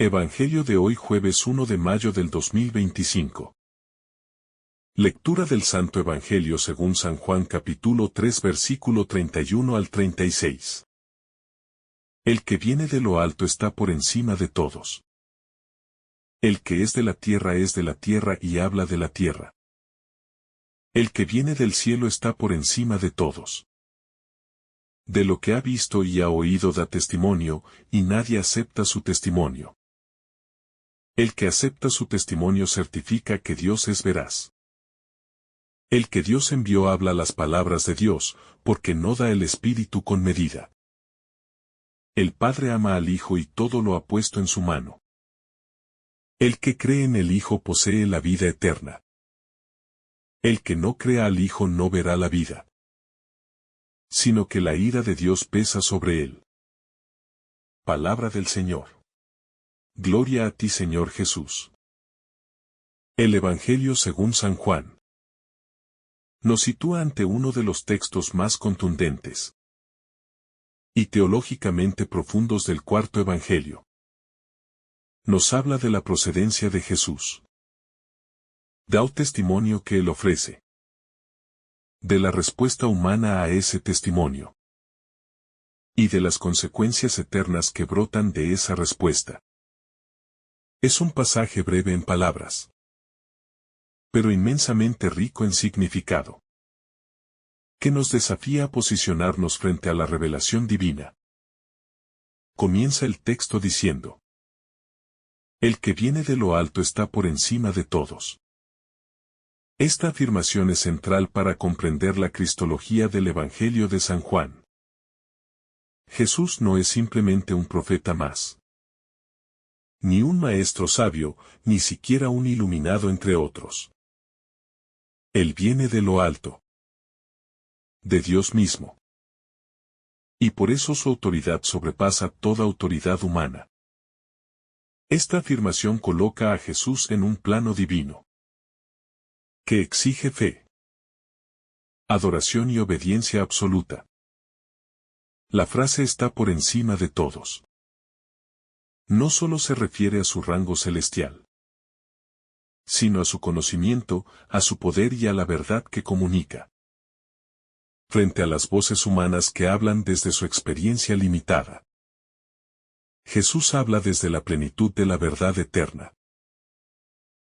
Evangelio de hoy jueves 1 de mayo del 2025. Lectura del Santo Evangelio según San Juan capítulo 3 versículo 31 al 36. El que viene de lo alto está por encima de todos. El que es de la tierra es de la tierra y habla de la tierra. El que viene del cielo está por encima de todos. De lo que ha visto y ha oído da testimonio, y nadie acepta su testimonio. El que acepta su testimonio certifica que Dios es veraz. El que Dios envió habla las palabras de Dios, porque no da el Espíritu con medida. El Padre ama al Hijo y todo lo ha puesto en su mano. El que cree en el Hijo posee la vida eterna. El que no crea al Hijo no verá la vida, sino que la ira de Dios pesa sobre él. Palabra del Señor. Gloria a ti, Señor Jesús. El Evangelio según San Juan nos sitúa ante uno de los textos más contundentes y teológicamente profundos del cuarto Evangelio. Nos habla de la procedencia de Jesús. Da un testimonio que él ofrece. De la respuesta humana a ese testimonio. Y de las consecuencias eternas que brotan de esa respuesta. Es un pasaje breve en palabras, pero inmensamente rico en significado, que nos desafía a posicionarnos frente a la revelación divina. Comienza el texto diciendo: el que viene de lo alto está por encima de todos. Esta afirmación es central para comprender la cristología del Evangelio de San Juan. Jesús no es simplemente un profeta más, ni un maestro sabio, ni siquiera un iluminado entre otros. Él viene de lo alto, de Dios mismo. Y por eso su autoridad sobrepasa toda autoridad humana. Esta afirmación coloca a Jesús en un plano divino, que exige fe, adoración y obediencia absoluta. La frase está por encima de todos. No solo se refiere a su rango celestial, sino a su conocimiento, a su poder y a la verdad que comunica. Frente a las voces humanas que hablan desde su experiencia limitada, Jesús habla desde la plenitud de la verdad eterna.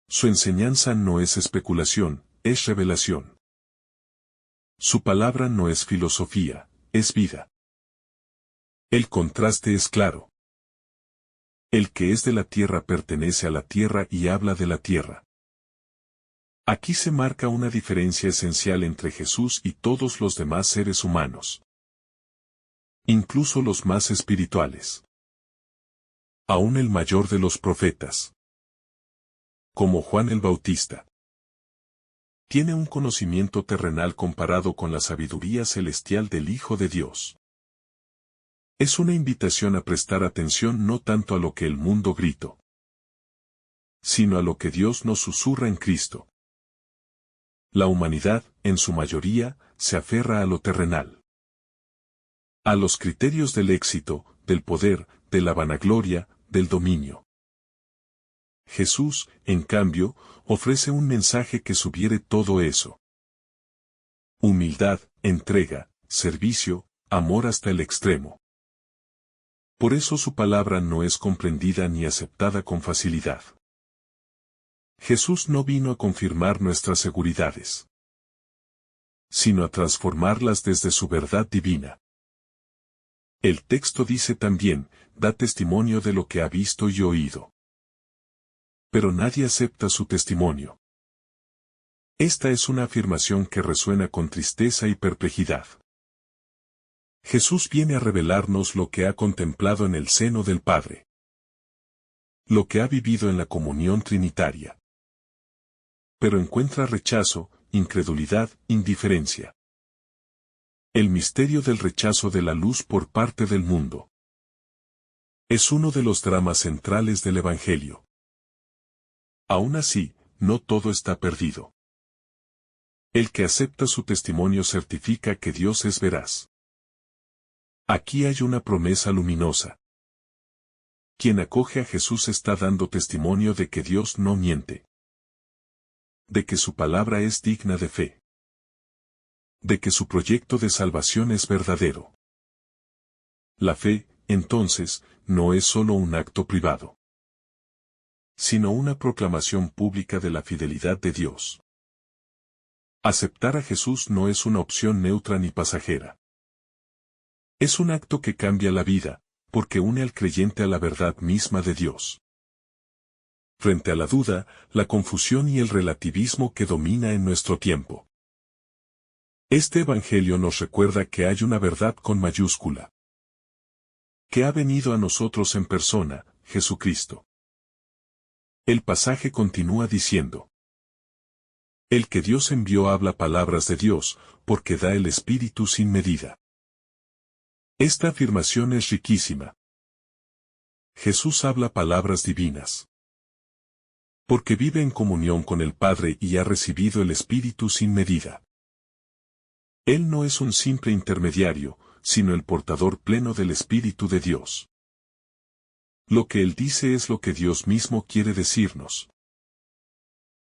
Su enseñanza no es especulación, es revelación. Su palabra no es filosofía, es vida. El contraste es claro. El que es de la tierra pertenece a la tierra y habla de la tierra. Aquí se marca una diferencia esencial entre Jesús y todos los demás seres humanos, incluso los más espirituales. Aún el mayor de los profetas, como Juan el Bautista, tiene un conocimiento terrenal comparado con la sabiduría celestial del Hijo de Dios. Es una invitación a prestar atención no tanto a lo que el mundo grita, sino a lo que Dios nos susurra en Cristo. La humanidad, en su mayoría, se aferra a lo terrenal, a los criterios del éxito, del poder, de la vanagloria, del dominio. Jesús, en cambio, ofrece un mensaje que sugiere todo eso. Humildad, entrega, servicio, amor hasta el extremo. Por eso su palabra no es comprendida ni aceptada con facilidad. Jesús no vino a confirmar nuestras seguridades, sino a transformarlas desde su verdad divina. El texto dice también, da testimonio de lo que ha visto y oído. Pero nadie acepta su testimonio. Esta es una afirmación que resuena con tristeza y perplejidad. Jesús viene a revelarnos lo que ha contemplado en el seno del Padre, lo que ha vivido en la comunión trinitaria. Pero encuentra rechazo, incredulidad, indiferencia. El misterio del rechazo de la luz por parte del mundo es uno de los dramas centrales del Evangelio. Aún así, no todo está perdido. El que acepta su testimonio certifica que Dios es veraz. Aquí hay una promesa luminosa. Quien acoge a Jesús está dando testimonio de que Dios no miente, de que su palabra es digna de fe, de que su proyecto de salvación es verdadero. La fe, entonces, no es solo un acto privado, sino una proclamación pública de la fidelidad de Dios. Aceptar a Jesús no es una opción neutra ni pasajera. Es un acto que cambia la vida, porque une al creyente a la verdad misma de Dios. Frente a la duda, la confusión y el relativismo que domina en nuestro tiempo, este Evangelio nos recuerda que hay una verdad con mayúscula, que ha venido a nosotros en persona, Jesucristo. El pasaje continúa diciendo: el que Dios envió habla palabras de Dios, porque da el Espíritu sin medida. Esta afirmación es riquísima. Jesús habla palabras divinas, porque vive en comunión con el Padre y ha recibido el Espíritu sin medida. Él no es un simple intermediario, sino el portador pleno del Espíritu de Dios. Lo que Él dice es lo que Dios mismo quiere decirnos.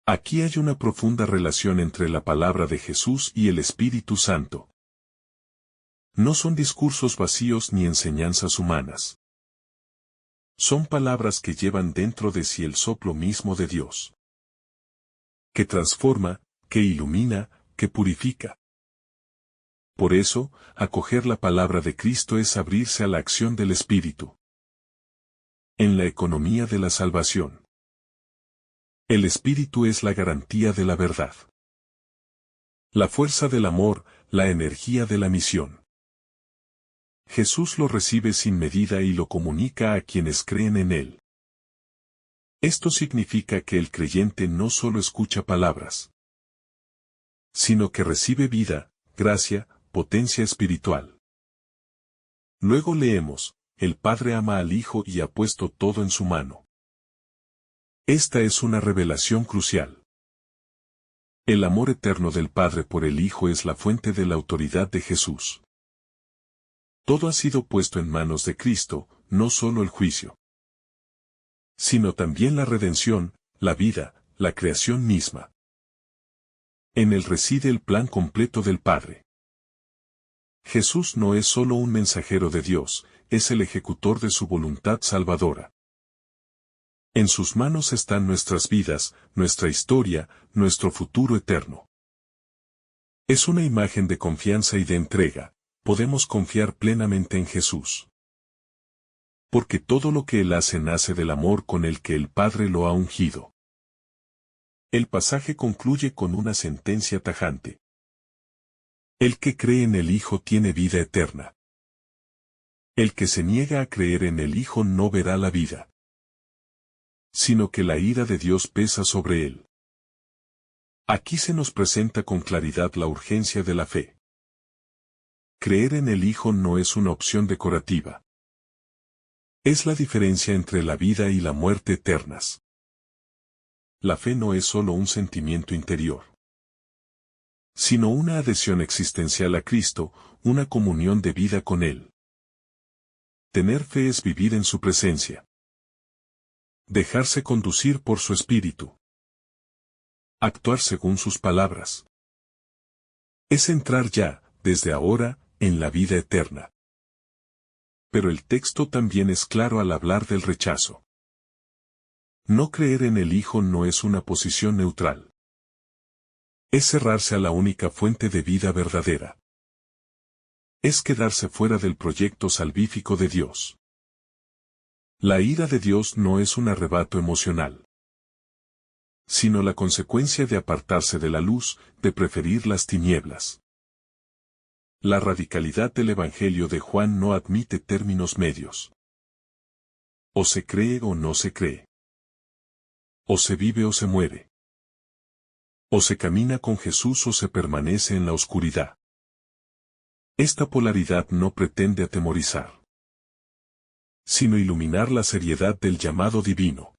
Aquí hay una profunda relación entre la palabra de Jesús y el Espíritu Santo. No son discursos vacíos ni enseñanzas humanas. Son palabras que llevan dentro de sí el soplo mismo de Dios, que transforma, que ilumina, que purifica. Por eso, acoger la palabra de Cristo es abrirse a la acción del Espíritu. En la economía de la salvación, el Espíritu es la garantía de la verdad, la fuerza del amor, la energía de la misión. Jesús lo recibe sin medida y lo comunica a quienes creen en Él. Esto significa que el creyente no solo escucha palabras, sino que recibe vida, gracia, potencia espiritual. Luego leemos: el Padre ama al Hijo y ha puesto todo en su mano. Esta es una revelación crucial. El amor eterno del Padre por el Hijo es la fuente de la autoridad de Jesús. Todo ha sido puesto en manos de Cristo, no solo el juicio, sino también la redención, la vida, la creación misma. En Él reside el plan completo del Padre. Jesús no es solo un mensajero de Dios, es el ejecutor de su voluntad salvadora. En sus manos están nuestras vidas, nuestra historia, nuestro futuro eterno. Es una imagen de confianza y de entrega. Podemos confiar plenamente en Jesús, porque todo lo que Él hace nace del amor con el que el Padre lo ha ungido. El pasaje concluye con una sentencia tajante: el que cree en el Hijo tiene vida eterna. El que se niega a creer en el Hijo no verá la vida, sino que la ira de Dios pesa sobre él. Aquí se nos presenta con claridad la urgencia de la fe. Creer en el Hijo no es una opción decorativa. Es la diferencia entre la vida y la muerte eternas. La fe no es solo un sentimiento interior, sino una adhesión existencial a Cristo, una comunión de vida con Él. Tener fe es vivir en su presencia, dejarse conducir por su Espíritu, actuar según sus palabras. Es entrar ya, desde ahora, en la vida eterna. Pero el texto también es claro al hablar del rechazo. No creer en el Hijo no es una posición neutral. Es cerrarse a la única fuente de vida verdadera. Es quedarse fuera del proyecto salvífico de Dios. La ira de Dios no es un arrebato emocional, sino la consecuencia de apartarse de la luz, de preferir las tinieblas. La radicalidad del Evangelio de Juan no admite términos medios. O se cree o no se cree. O se vive o se muere. O se camina con Jesús o se permanece en la oscuridad. Esta polaridad no pretende atemorizar, sino iluminar la seriedad del llamado divino.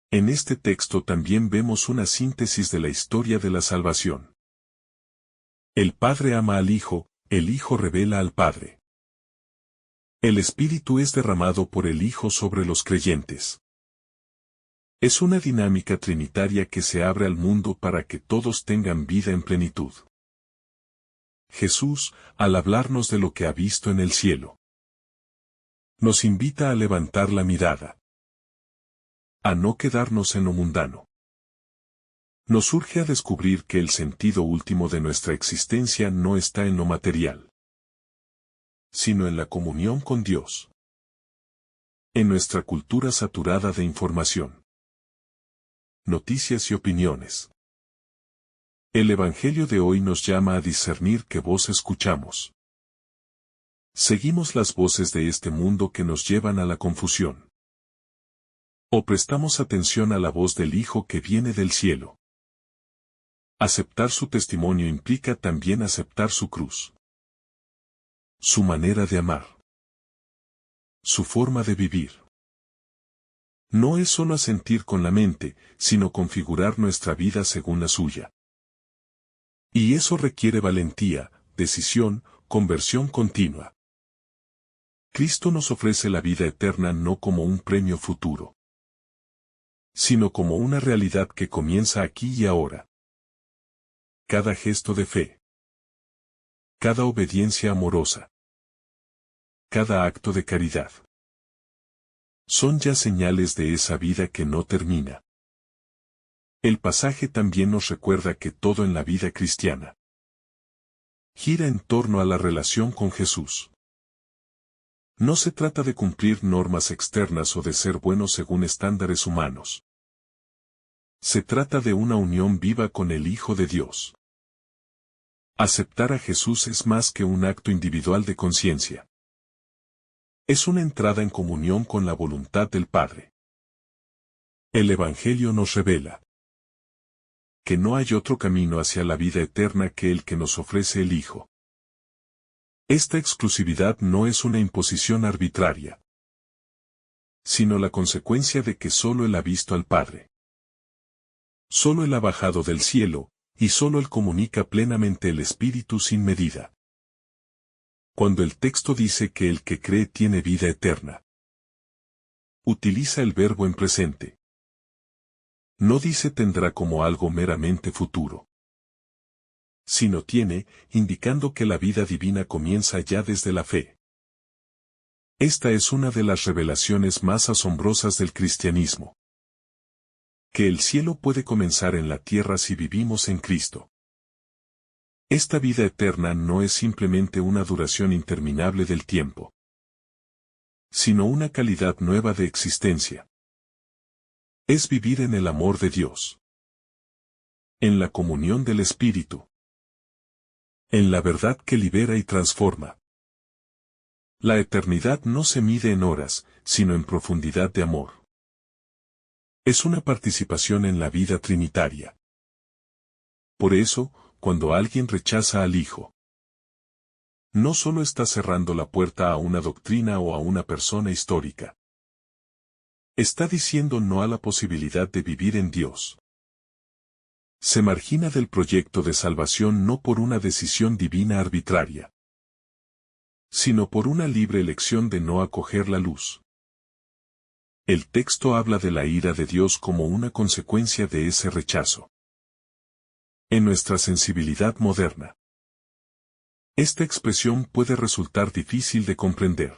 En este texto también vemos una síntesis de la historia de la salvación. El Padre ama al Hijo, el Hijo revela al Padre. El Espíritu es derramado por el Hijo sobre los creyentes. Es una dinámica trinitaria que se abre al mundo para que todos tengan vida en plenitud. Jesús, al hablarnos de lo que ha visto en el cielo, nos invita a levantar la mirada, a no quedarnos en lo mundano. Nos urge a descubrir que el sentido último de nuestra existencia no está en lo material, sino en la comunión con Dios. En nuestra cultura saturada de información, noticias y opiniones, el Evangelio de hoy nos llama a discernir qué voz escuchamos. ¿Seguimos las voces de este mundo que nos llevan a la confusión? ¿O prestamos atención a la voz del Hijo que viene del cielo? Aceptar su testimonio implica también aceptar su cruz, su manera de amar, su forma de vivir. No es solo asentir con la mente, sino configurar nuestra vida según la suya. Y eso requiere valentía, decisión, conversión continua. Cristo nos ofrece la vida eterna no como un premio futuro, sino como una realidad que comienza aquí y ahora. Cada gesto de fe, cada obediencia amorosa, cada acto de caridad, son ya señales de esa vida que no termina. El pasaje también nos recuerda que todo en la vida cristiana gira en torno a la relación con Jesús. No se trata de cumplir normas externas o de ser buenos según estándares humanos. Se trata de una unión viva con el Hijo de Dios. Aceptar a Jesús es más que un acto individual de conciencia. Es una entrada en comunión con la voluntad del Padre. El Evangelio nos revela que no hay otro camino hacia la vida eterna que el que nos ofrece el Hijo. Esta exclusividad no es una imposición arbitraria, sino la consecuencia de que solo Él ha visto al Padre. Solo Él ha bajado del cielo, y solo Él comunica plenamente el Espíritu sin medida. Cuando el texto dice que el que cree tiene vida eterna, utiliza el verbo en presente. No dice tendrá como algo meramente futuro, sino tiene, indicando que la vida divina comienza ya desde la fe. Esta es una de las revelaciones más asombrosas del cristianismo. Que el cielo puede comenzar en la tierra si vivimos en Cristo. Esta vida eterna no es simplemente una duración interminable del tiempo, sino una calidad nueva de existencia. Es vivir en el amor de Dios, en la comunión del Espíritu, en la verdad que libera y transforma. La eternidad no se mide en horas, sino en profundidad de amor. Es una participación en la vida trinitaria. Por eso, cuando alguien rechaza al Hijo, no solo está cerrando la puerta a una doctrina o a una persona histórica. Está diciendo no a la posibilidad de vivir en Dios. Se margina del proyecto de salvación no por una decisión divina arbitraria, sino por una libre elección de no acoger la luz. El texto habla de la ira de Dios como una consecuencia de ese rechazo. En nuestra sensibilidad moderna, esta expresión puede resultar difícil de comprender.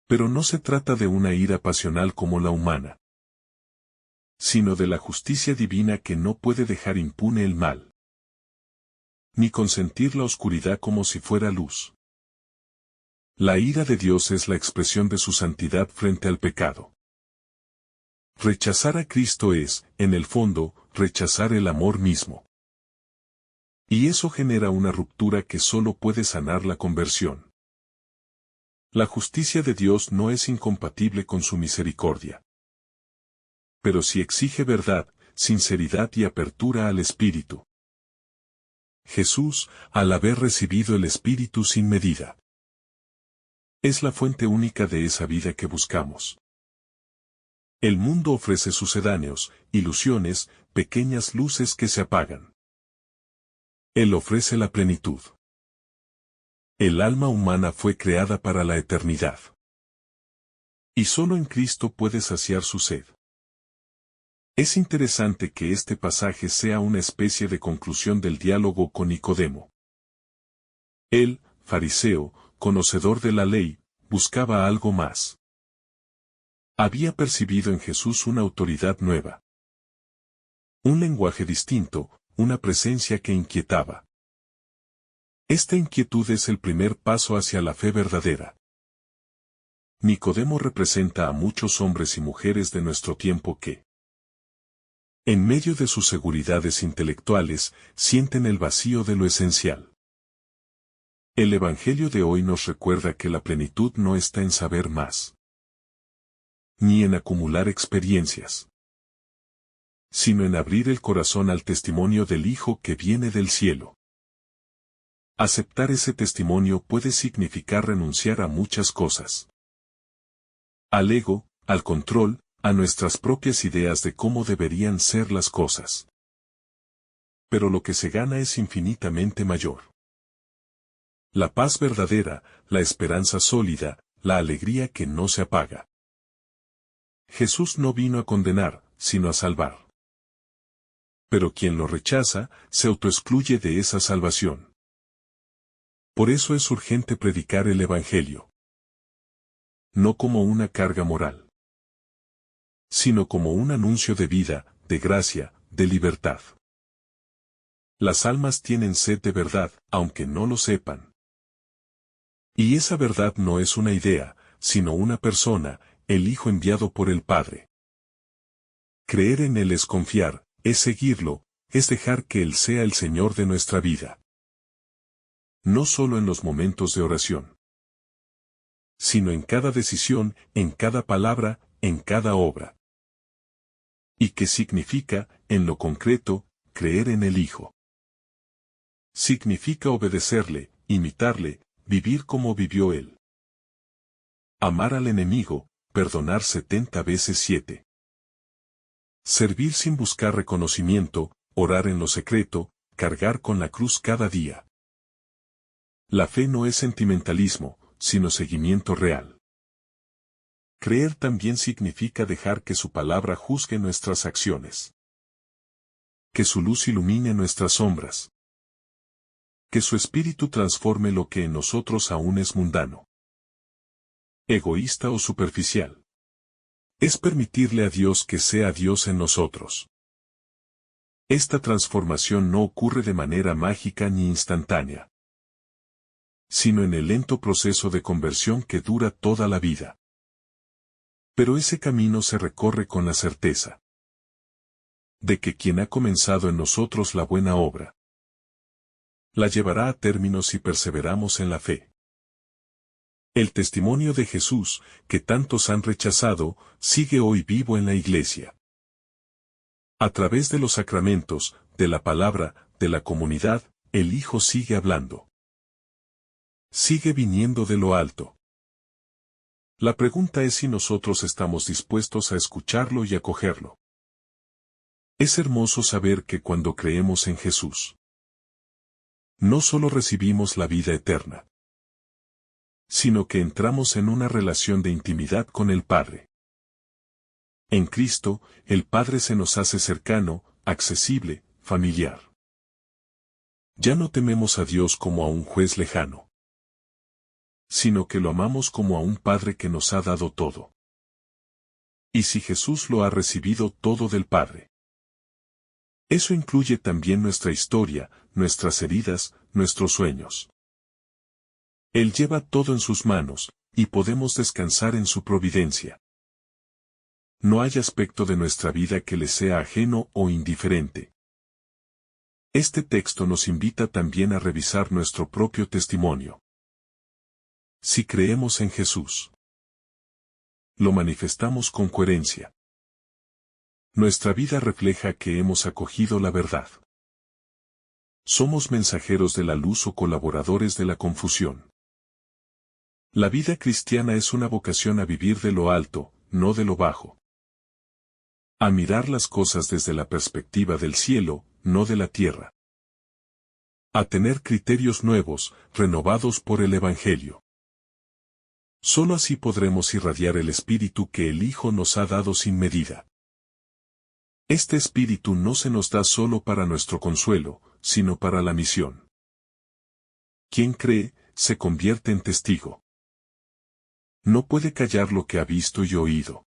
Pero no se trata de una ira pasional como la humana, sino de la justicia divina que no puede dejar impune el mal, ni consentir la oscuridad como si fuera luz. La ira de Dios es la expresión de su santidad frente al pecado. Rechazar a Cristo es, en el fondo, rechazar el amor mismo. Y eso genera una ruptura que solo puede sanar la conversión. La justicia de Dios no es incompatible con su misericordia. Pero sí exige verdad, sinceridad y apertura al Espíritu. Jesús, al haber recibido el Espíritu sin medida, es la fuente única de esa vida que buscamos. El mundo ofrece sucedáneos, ilusiones, pequeñas luces que se apagan. Él ofrece la plenitud. El alma humana fue creada para la eternidad. Y solo en Cristo puede saciar su sed. Es interesante que este pasaje sea una especie de conclusión del diálogo con Nicodemo. Él, fariseo, conocedor de la ley, buscaba algo más. Había percibido en Jesús una autoridad nueva. Un lenguaje distinto, una presencia que inquietaba. Esta inquietud es el primer paso hacia la fe verdadera. Nicodemo representa a muchos hombres y mujeres de nuestro tiempo que, en medio de sus seguridades intelectuales, sienten el vacío de lo esencial. El Evangelio de hoy nos recuerda que la plenitud no está en saber más, ni en acumular experiencias, sino en abrir el corazón al testimonio del Hijo que viene del cielo. Aceptar ese testimonio puede significar renunciar a muchas cosas. Al ego, al control, a nuestras propias ideas de cómo deberían ser las cosas. Pero lo que se gana es infinitamente mayor. La paz verdadera, la esperanza sólida, la alegría que no se apaga. Jesús no vino a condenar, sino a salvar. Pero quien lo rechaza, se autoexcluye de esa salvación. Por eso es urgente predicar el Evangelio. No como una carga moral, sino como un anuncio de vida, de gracia, de libertad. Las almas tienen sed de verdad, aunque no lo sepan. Y esa verdad no es una idea, sino una persona, el Hijo enviado por el Padre. Creer en Él es confiar, es seguirlo, es dejar que Él sea el Señor de nuestra vida. No solo en los momentos de oración, sino en cada decisión, en cada palabra, en cada obra. ¿Y qué significa, en lo concreto, creer en el Hijo? Significa obedecerle, imitarle, vivir como vivió Él. Amar al enemigo, perdonar 70 veces 7. Servir sin buscar reconocimiento, orar en lo secreto, cargar con la cruz cada día. La fe no es sentimentalismo, sino seguimiento real. Creer también significa dejar que su palabra juzgue nuestras acciones. Que su luz ilumine nuestras sombras. Que su espíritu transforme lo que en nosotros aún es mundano, egoísta o superficial. Es permitirle a Dios que sea Dios en nosotros. Esta transformación no ocurre de manera mágica ni instantánea, sino en el lento proceso de conversión que dura toda la vida. Pero ese camino se recorre con la certeza de que quien ha comenzado en nosotros la buena obra, la llevará a término si perseveramos en la fe. El testimonio de Jesús, que tantos han rechazado, sigue hoy vivo en la Iglesia. A través de los sacramentos, de la palabra, de la comunidad, el Hijo sigue hablando. Sigue viniendo de lo alto. La pregunta es si nosotros estamos dispuestos a escucharlo y acogerlo. Es hermoso saber que cuando creemos en Jesús, no solo recibimos la vida eterna, sino que entramos en una relación de intimidad con el Padre. En Cristo, el Padre se nos hace cercano, accesible, familiar. Ya no tememos a Dios como a un juez lejano, sino que lo amamos como a un Padre que nos ha dado todo. Y si Jesús lo ha recibido todo del Padre, eso incluye también nuestra historia, nuestras heridas, nuestros sueños. Él lleva todo en sus manos, y podemos descansar en su providencia. No hay aspecto de nuestra vida que le sea ajeno o indiferente. Este texto nos invita también a revisar nuestro propio testimonio. Si creemos en Jesús, lo manifestamos con coherencia. Nuestra vida refleja que hemos acogido la verdad. Somos mensajeros de la luz o colaboradores de la confusión. La vida cristiana es una vocación a vivir de lo alto, no de lo bajo. A mirar las cosas desde la perspectiva del cielo, no de la tierra. a tener criterios nuevos, renovados por el Evangelio. Solo así podremos irradiar el espíritu que el Hijo nos ha dado sin medida. Este espíritu no se nos da solo para nuestro consuelo, sino para la misión. Quien cree, se convierte en testigo. No puede callar lo que ha visto y oído.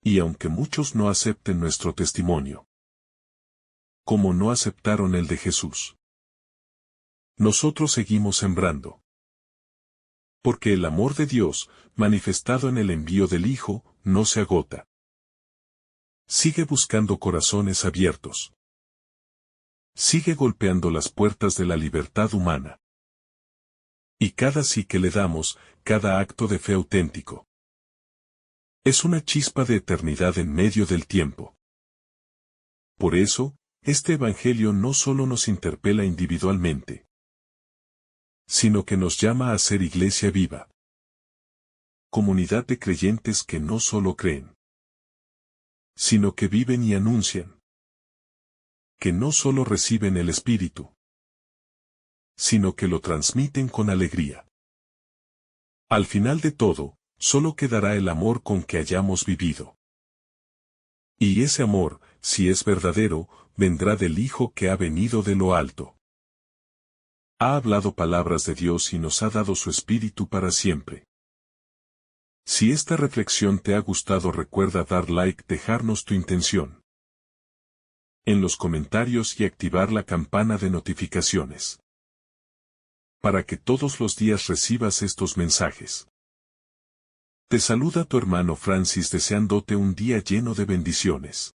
Y aunque muchos no acepten nuestro testimonio, como no aceptaron el de Jesús, nosotros seguimos sembrando. Porque el amor de Dios, manifestado en el envío del Hijo, no se agota. Sigue buscando corazones abiertos. Sigue golpeando las puertas de la libertad humana. Y cada sí que le damos, cada acto de fe auténtico, es una chispa de eternidad en medio del tiempo. Por eso, este Evangelio no solo nos interpela individualmente, sino que nos llama a ser iglesia viva. Comunidad de creyentes que no solo creen, sino que viven y anuncian. Que no solo reciben el Espíritu, sino que lo transmiten con alegría. Al final de todo, solo quedará el amor con que hayamos vivido. Y ese amor, si es verdadero, vendrá del Hijo que ha venido de lo alto. Ha hablado palabras de Dios y nos ha dado su Espíritu para siempre. Si esta reflexión te ha gustado, recuerda dar like, dejarnos tu intención en los comentarios y activar la campana de notificaciones, para que todos los días recibas estos mensajes. Te saluda tu hermano Francis deseándote un día lleno de bendiciones.